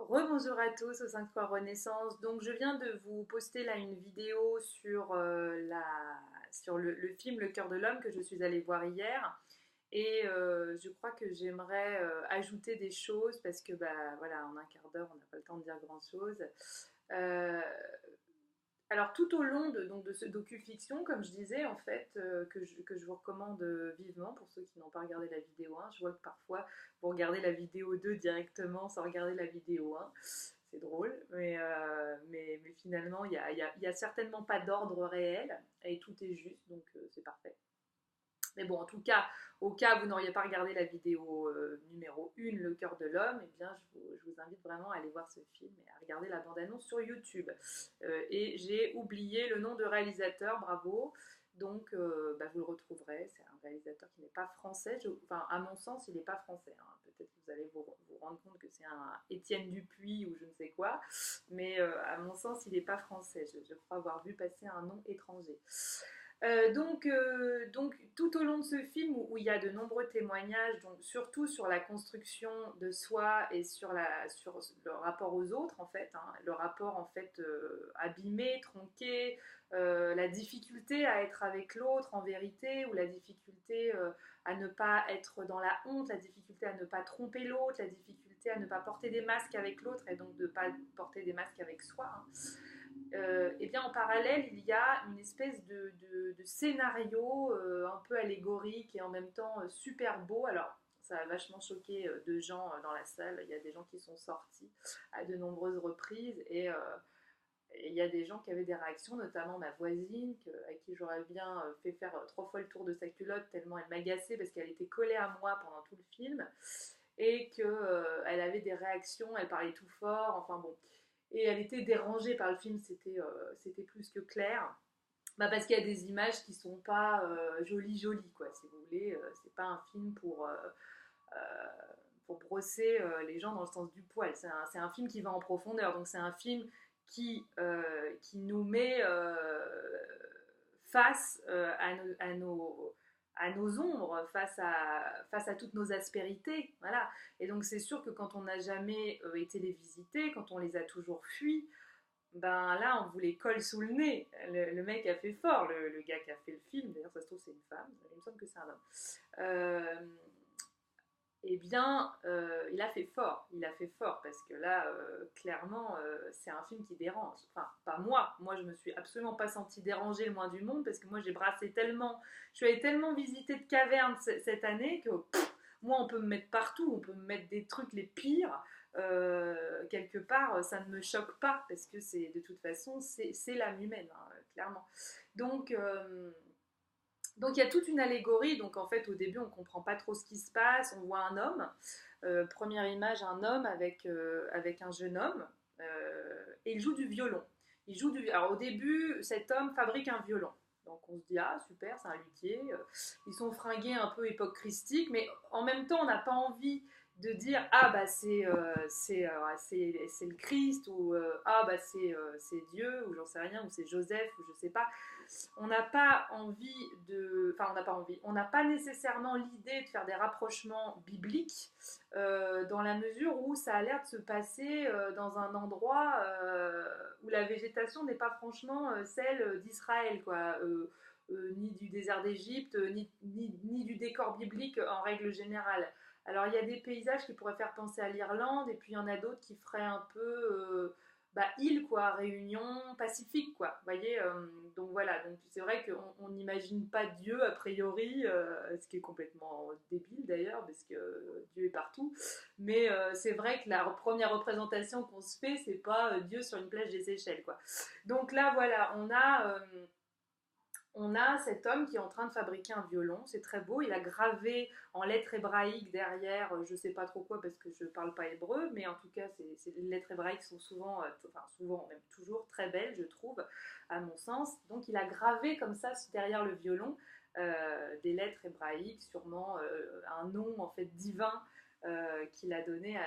Rebonjour à tous au 5 fois Renaissance. Donc je viens de vous poster là une vidéo sur, sur le film Le cœur de l'homme que je suis allée voir hier. Et je crois que j'aimerais ajouter des choses parce que bah, voilà, en un quart d'heure, on n'a pas le temps de dire grand-chose. Euh, alors tout au long de ce docu-fiction, comme je disais, en fait, que je vous recommande vivement pour ceux qui n'ont pas regardé la vidéo 1, je vois que parfois vous regardez la vidéo 2 directement sans regarder la vidéo 1. C'est drôle, mais finalement, il y a certainement pas d'ordre réel et tout est juste, donc c'est parfait. Mais bon, en tout cas, au cas où vous n'auriez pas regardé la vidéo numéro 1, Le cœur de l'homme, eh bien, je vous invite vraiment à aller voir ce film et à regarder la bande-annonce sur YouTube. Et j'ai oublié le nom de réalisateur, bravo. Donc, bah, vous le retrouverez. C'est un réalisateur qui n'est pas français. Enfin, à mon sens, il n'est pas français, hein. Peut-être que vous allez vous rendre compte que c'est un Étienne Dupuis ou je ne sais quoi. Mais à mon sens, il n'est pas français. Je crois avoir vu passer un nom étranger. Donc, tout au long de ce film où il y a de nombreux témoignages, donc surtout sur la construction de soi et sur le rapport aux autres en fait, hein, le rapport en fait abîmé, tronqué, la difficulté à être avec l'autre en vérité, ou la difficulté à ne pas être dans la honte, la difficulté à ne pas tromper l'autre, la difficulté à ne pas porter des masques avec l'autre et donc de ne pas porter des masques avec soi, hein. Et bien en parallèle, il y a une espèce de scénario un peu allégorique et en même temps super beau. Alors, ça a vachement choqué de gens dans la salle. Il y a des gens qui sont sortis à de nombreuses reprises et il y a des gens qui avaient des réactions, notamment ma voisine, à qui j'aurais bien fait faire 3 fois le tour de sa culotte tellement elle m'agaçait parce qu'elle était collée à moi pendant tout le film et qu'elle avait des réactions, elle parlait tout fort, enfin bon. Et elle était dérangée par le film, c'était plus que clair. Bah parce qu'il y a des images qui sont pas jolies, quoi, si vous voulez. C'est pas un film pour brosser les gens dans le sens du poil. C'est un film qui va en profondeur. Donc c'est un film qui nous met face à nos ombres, face à toutes nos aspérités. Voilà. Et donc c'est sûr que quand on n'a jamais été les visiter, quand on les a toujours fuis, ben là on vous les colle sous le nez. Le mec a fait fort, le gars qui a fait le film, d'ailleurs ça se trouve c'est une femme, il me semble que c'est un homme. Euh, eh bien, il a fait fort, parce que là, clairement, c'est un film qui dérange. Enfin, pas moi je me suis absolument pas sentie dérangée le moins du monde, parce que moi j'ai brassé tellement, je suis allée tellement visiter de cavernes cette année que moi on peut me mettre partout, on peut me mettre des trucs les pires. Quelque part, ça ne me choque pas, parce que c'est de toute façon, c'est l'âme humaine, hein, clairement. Donc, donc il y a toute une allégorie. Donc en fait au début on comprend pas trop ce qui se passe. On voit un homme, première image, un homme avec un jeune homme, et il joue du violon. Alors au début cet homme fabrique un violon. Donc on se dit ah super, c'est un luthier. Ils sont fringués un peu époque christique, mais en même temps on n'a pas envie de dire ah bah c'est le Christ, ou ah bah c'est Dieu, ou j'en sais rien, ou c'est Joseph, ou je sais pas. On n'a pas envie enfin on n'a pas envie, on n'a pas nécessairement l'idée de faire des rapprochements bibliques, dans la mesure où ça a l'air de se passer dans un endroit où la végétation n'est pas franchement celle d'Israël, quoi. Ni du désert d'Égypte, ni du décor biblique en règle générale. Alors il y a des paysages qui pourraient faire penser à l'Irlande, et puis il y en a d'autres qui feraient un peu bah, île, quoi, Réunion, Pacifique, quoi. Vous voyez, donc voilà, donc c'est vrai qu'on n'imagine pas Dieu a priori, ce qui est complètement débile d'ailleurs, parce que Dieu est partout. Mais c'est vrai que la première représentation qu'on se fait, c'est pas Dieu sur une plage des Seychelles, quoi. Donc là, voilà, on a cet homme qui est en train de fabriquer un violon, c'est très beau, il a gravé en lettres hébraïques derrière, je sais pas trop quoi parce que je parle pas hébreu, mais en tout cas les lettres hébraïques sont souvent, enfin souvent, même toujours très belles je trouve, à mon sens. Donc il a gravé comme ça derrière le violon des lettres hébraïques, sûrement un nom en fait divin qu'il a donné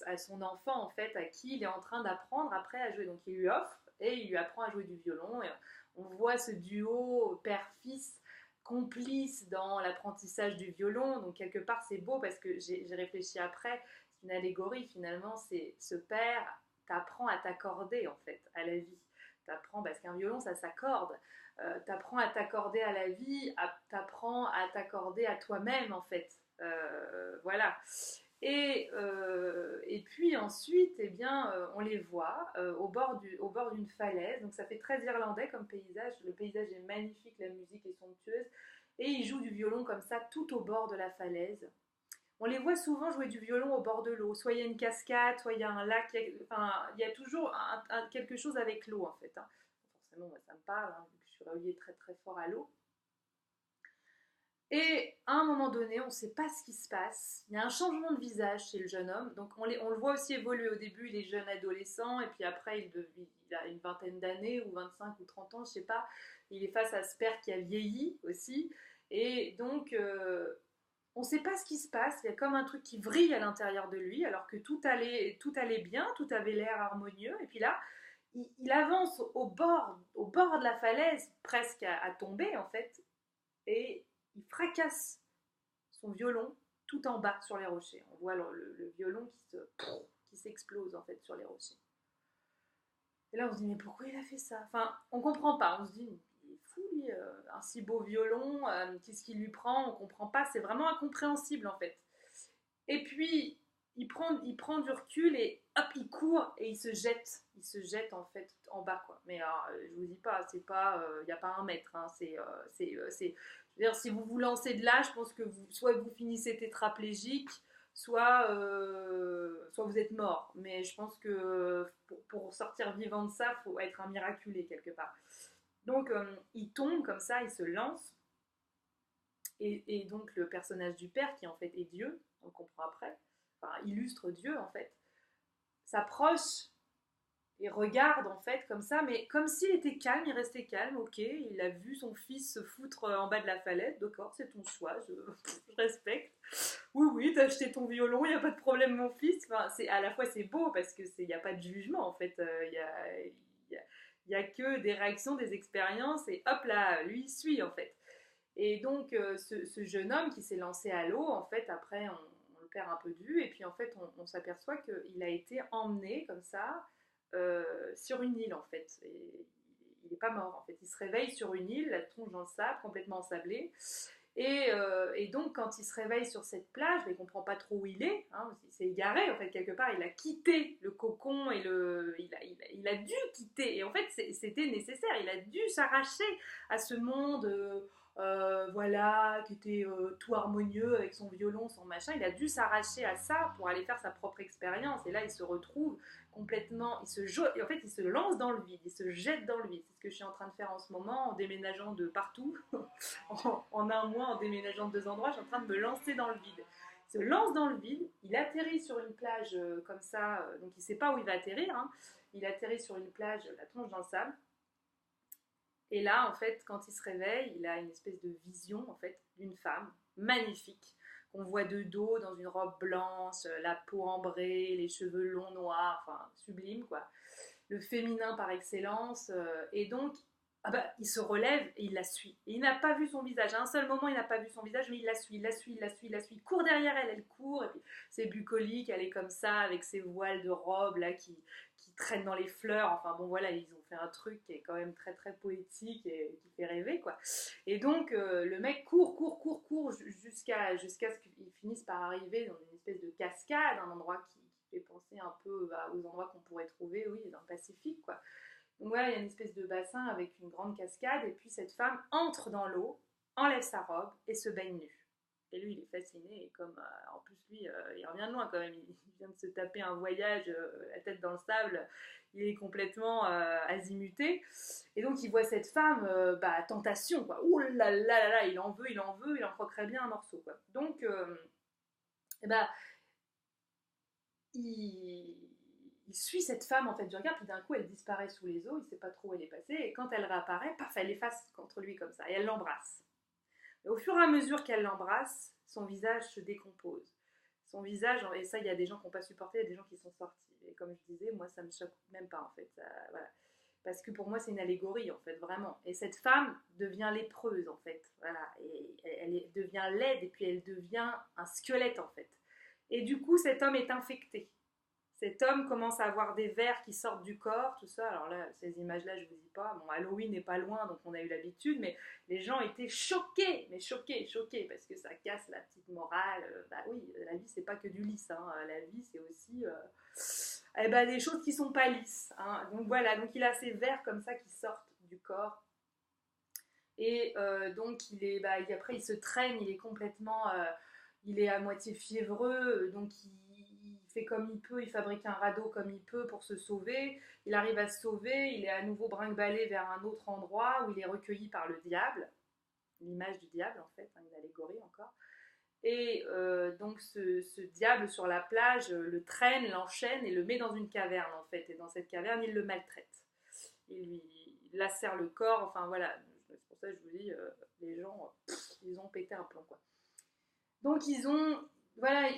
à son enfant en fait, à qui il est en train d'apprendre après à jouer. Donc il lui offre et il lui apprend à jouer du violon. Et on voit ce duo père-fils complice dans l'apprentissage du violon. Donc quelque part c'est beau parce que j'ai réfléchi après. une allégorie finalement, c'est ce père t'apprend à t'accorder en fait à la vie. T'apprends, parce qu'un violon ça s'accorde, t'apprends à t'accorder à la vie, t'apprends à t'accorder à toi-même en fait. Voilà. Et puis ensuite, eh bien, on les voit au bord d'une falaise. Donc ça fait très irlandais comme paysage. Le paysage est magnifique, la musique est somptueuse. Et ils jouent du violon comme ça, tout au bord de la falaise. On les voit souvent jouer du violon au bord de l'eau. Soit il y a une cascade, soit il y a un lac. Enfin, il y a toujours quelque chose avec l'eau en fait. Hein. Forcément, moi ça me parle, hein, vu que je suis reliée très très fort à l'eau. Et à un moment donné, on ne sait pas ce qui se passe. Il y a un changement de visage chez le jeune homme. Donc on le voit aussi évoluer. Au début, il est jeune adolescent. Et puis après, il a une vingtaine d'années, ou 25 ou 30 ans, je ne sais pas. Il est face à ce père qui a vieilli aussi. Et donc, on ne sait pas ce qui se passe. Il y a comme un truc qui vrille à l'intérieur de lui, alors que tout allait bien, tout avait l'air harmonieux. Et puis là, il avance au bord de la falaise, presque à tomber en fait. Et il fracasse son violon tout en bas sur les rochers. On voit le violon qui s'explose en fait sur les rochers. Et là on se dit mais pourquoi il a fait ça? Enfin on comprend pas, on se dit il est fou lui, un si beau violon, qu'est-ce qui lui prend? On comprend pas, c'est vraiment incompréhensible en fait. Et puis il prend du recul et hop il court et il se jette en fait en bas quoi. Mais alors, je vous dis pas, c'est pas, il y a pas un mètre, hein, je veux dire, si vous vous lancez de là, je pense que soit vous finissez tétraplégique, soit vous êtes mort. Mais je pense que pour sortir vivant de ça, il faut être un miraculé quelque part. Donc, il tombe comme ça, il se lance. Et donc, le personnage du père, qui en fait est Dieu, on comprend après, enfin, illustre Dieu en fait, s'approche et regarde en fait comme ça, mais comme s'il était calme, il restait calme, ok, il a vu son fils se foutre en bas de la falaise, d'accord, c'est ton choix, je respecte. Oui, oui, t'as acheté ton violon, il n'y a pas de problème mon fils. Enfin, à la fois c'est beau parce que il n'y a pas de jugement en fait, y a que des réactions, des expériences et hop là, lui il suit en fait. Et donc ce jeune homme qui s'est lancé à l'eau, en fait après on le perd un peu de vue et puis en fait on s'aperçoit qu'il a été emmené comme ça sur une île en fait. Et il n'est pas mort en fait. Il se réveille sur une île, la tronche dans le sable, complètement ensablée. Et donc quand il se réveille sur cette plage, il ne comprend pas trop où il est. Hein, il s'est égaré en fait quelque part. Il a quitté le cocon et il a dû quitter. Et en fait c'était nécessaire. Il a dû s'arracher à ce monde. Voilà, qui était tout harmonieux avec son violon, son machin. Il a dû s'arracher à ça pour aller faire sa propre expérience. Et là, il se retrouve complètement, en fait, il se lance dans le vide, il se jette dans le vide. C'est ce que je suis en train de faire en ce moment, en déménageant de partout, en un mois, en déménageant de 2 endroits, je suis en train de me lancer dans le vide. Il se lance dans le vide, il atterrit sur une plage comme ça, donc il ne sait pas où il va atterrir. Hein. Il atterrit sur une plage, la tronche dans le sable. Et là, en fait, quand il se réveille, il a une espèce de vision, en fait, d'une femme magnifique, qu'on voit de dos dans une robe blanche, la peau ambrée, les cheveux longs noirs, enfin, sublime, quoi. Le féminin par excellence. Et donc, ah bah, il se relève et il la suit. Et il n'a pas vu son visage. À un seul moment, il n'a pas vu son visage, mais il la suit, il la suit, il la suit, il la suit. Il court derrière elle, elle court. Et puis, c'est bucolique, elle est comme ça, avec ses voiles de robe, là, qui traînent dans les fleurs. Enfin, bon, voilà, ils ont fait un truc qui est quand même très, très poétique et qui fait rêver, quoi. Et donc, le mec court jusqu'à ce qu'il finisse par arriver dans une espèce de cascade, un endroit qui fait penser un peu aux endroits qu'on pourrait trouver, oui, dans le Pacifique, quoi. Donc voilà, il y a une espèce de bassin avec une grande cascade, et puis cette femme entre dans l'eau, enlève sa robe et se baigne nue. Et lui, il est fasciné, et comme en plus, lui, il revient de loin quand même, il vient de se taper un voyage, la tête dans le sable, il est complètement azimuté. Et donc, il voit cette femme, tentation, quoi. Ouh là là là là, il en veut, il en croquerait bien un morceau, quoi. Donc, et bah, il suit cette femme en fait du regard, puis d'un coup elle disparaît sous les eaux, il sait pas trop où elle est passée, et quand elle réapparaît, paf, elle efface contre lui comme ça, et elle l'embrasse. Et au fur et à mesure qu'elle l'embrasse, son visage se décompose. Son visage, et ça il y a des gens qui n'ont pas supporté, il y a des gens qui sont sortis. Et comme je disais, moi ça me choque même pas en fait, ça, voilà. Parce que pour moi c'est une allégorie en fait, vraiment. Et cette femme devient lépreuse en fait, voilà, et elle devient laide, et puis elle devient un squelette en fait. Et du coup, cet homme est infecté. Cet homme commence à avoir des vers qui sortent du corps, tout ça. Alors là, ces images-là, je vous dis pas. Bon, Halloween n'est pas loin, donc on a eu l'habitude, mais les gens étaient choqués, mais choqués, choqués, parce que ça casse la petite morale. Bah oui, la vie, c'est pas que du lisse, hein. La vie, c'est aussi eh ben, des choses qui sont pas lisses, hein. Donc voilà, donc il a ces vers comme ça qui sortent du corps. Et donc après il se traîne, il est complètement, il est à moitié fiévreux, donc il fait comme il peut, il fabrique un radeau comme il peut pour se sauver. Il arrive à se sauver, il est à nouveau brinque-ballé vers un autre endroit où il est recueilli par le diable, l'image du diable en fait, hein, une allégorie encore. Et donc ce diable sur la plage le traîne, l'enchaîne et le met dans une caverne en fait. Et dans cette caverne, il le maltraite. Il lacère le corps, enfin voilà. C'est pour ça que je vous dis, les gens, ils ont pété un plomb quoi. Donc ils ont, voilà,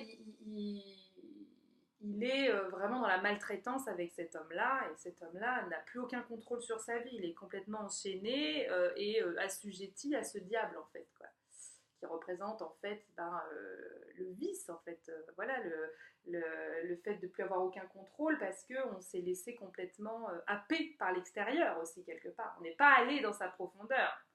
il est vraiment dans la maltraitance avec cet homme-là, et cet homme-là n'a plus aucun contrôle sur sa vie. Il est complètement enchaîné et assujetti à ce diable en fait quoi, qui représente en fait le vice en fait, voilà le fait de ne plus avoir aucun contrôle parce qu'on s'est laissé complètement happer par l'extérieur aussi quelque part. On n'est pas allé dans sa profondeur.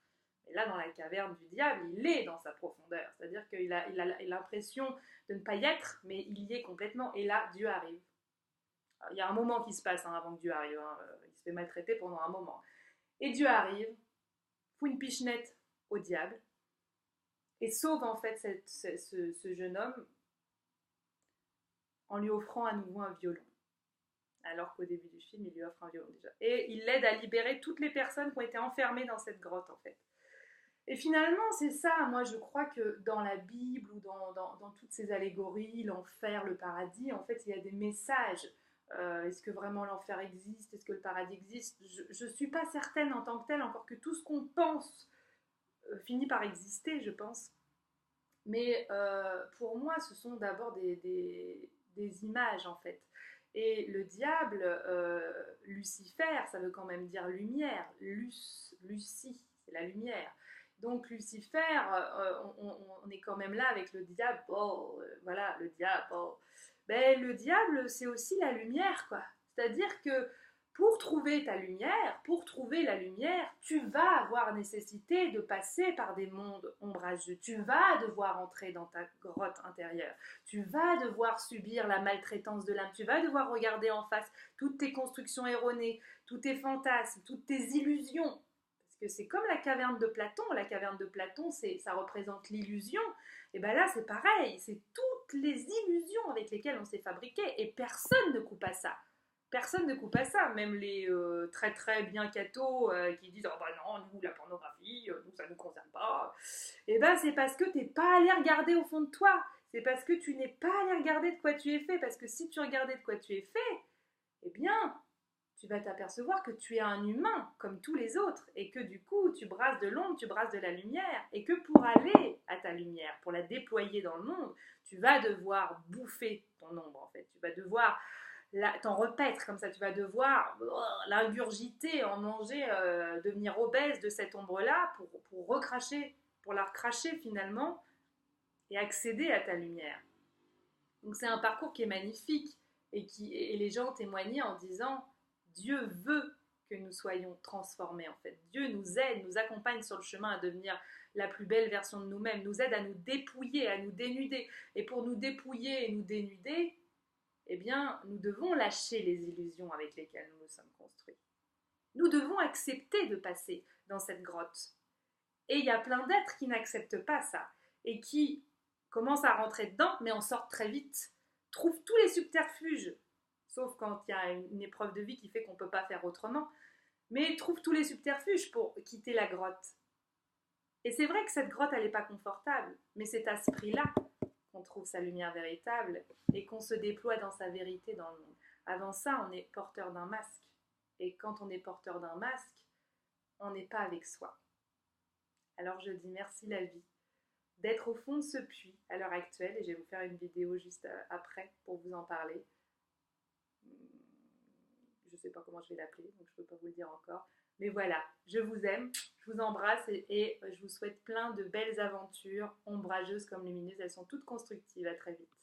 Et là, dans la caverne du diable, il est dans sa profondeur. C'est-à-dire qu'il a l'impression de ne pas y être, mais il y est complètement. Et là, Dieu arrive. Alors, il y a un moment qui se passe hein, avant que Dieu arrive. Hein. Il se fait maltraiter pendant un moment. Et Dieu arrive, fout une pichenette au diable, et sauve en fait ce jeune homme en lui offrant à nouveau un violon. Alors qu'au début du film, il lui offre un violon déjà. Et il l'aide à libérer toutes les personnes qui ont été enfermées dans cette grotte en fait. Et finalement, c'est ça, moi je crois que dans la Bible ou dans toutes ces allégories, l'enfer, le paradis, en fait, il y a des messages. Est-ce que vraiment l'enfer existe? Est-ce que le paradis existe? Je ne suis pas certaine en tant que telle, encore que tout ce qu'on pense finit par exister, je pense. Mais pour moi, ce sont d'abord des images, en fait. Et le diable, Lucifer, ça veut quand même dire lumière. Lucie, c'est la lumière. Donc Lucifer, on est quand même là avec le diable. Oh, voilà, le diable. Oh. Ben, le diable, c'est aussi la lumière, quoi. C'est-à-dire que pour trouver ta lumière, pour trouver la lumière, tu vas avoir nécessité de passer par des mondes ombrageux. Tu vas devoir entrer dans ta grotte intérieure. Tu vas devoir subir la maltraitance de l'âme. Tu vas devoir regarder en face toutes tes constructions erronées, tous tes fantasmes, toutes tes illusions. Parce que c'est comme la caverne de Platon. La caverne de Platon, ça représente l'illusion. Et bien là, c'est pareil. C'est toutes les illusions avec lesquelles on s'est fabriqué. Et personne ne coupe à ça. Personne ne coupe à ça, même les très très bien cathos qui disent oh bah non, nous la pornographie, nous ça ne nous concerne pas. Et ben c'est parce que t'es pas allé regarder au fond de toi, c'est parce que tu n'es pas allé regarder de quoi tu es fait, parce que si tu regardais de quoi tu es fait, eh bien tu vas t'apercevoir que tu es un humain comme tous les autres et que du coup tu brasses de l'ombre, tu brasses de la lumière et que pour aller à ta lumière, pour la déployer dans le monde, tu vas devoir bouffer ton ombre en fait, tu vas devoir t'en repaître comme ça, tu vas devoir l'ingurgiter, en manger, devenir obèse de cette ombre-là pour recracher, pour la recracher finalement et accéder à ta lumière. Donc c'est un parcours qui est magnifique et les gens témoignaient en disant Dieu veut que nous soyons transformés en fait. Dieu nous aide, nous accompagne sur le chemin à devenir la plus belle version de nous-mêmes, nous aide à nous dépouiller, à nous dénuder. Et pour nous dépouiller et nous dénuder, eh bien, nous devons lâcher les illusions avec lesquelles nous nous sommes construits. Nous devons accepter de passer dans cette grotte. Et il y a plein d'êtres qui n'acceptent pas ça et qui commencent à rentrer dedans, mais en sortent très vite, trouvent tous les subterfuges, sauf quand il y a une épreuve de vie qui fait qu'on ne peut pas faire autrement, mais trouvent tous les subterfuges pour quitter la grotte. Et c'est vrai que cette grotte, elle n'est pas confortable, mais c'est à ce prix-là qu'on trouve sa lumière véritable et qu'on se déploie dans sa vérité dans le monde. Avant ça, on est porteur d'un masque. Et quand on est porteur d'un masque, on n'est pas avec soi. Alors je dis merci la vie d'être au fond de ce puits à l'heure actuelle et je vais vous faire une vidéo juste après pour vous en parler. Je ne sais pas comment je vais l'appeler, donc je ne peux pas vous le dire encore. Mais voilà, je vous aime, je vous embrasse et je vous souhaite plein de belles aventures, ombrageuses comme lumineuses. Elles sont toutes constructives. À très vite.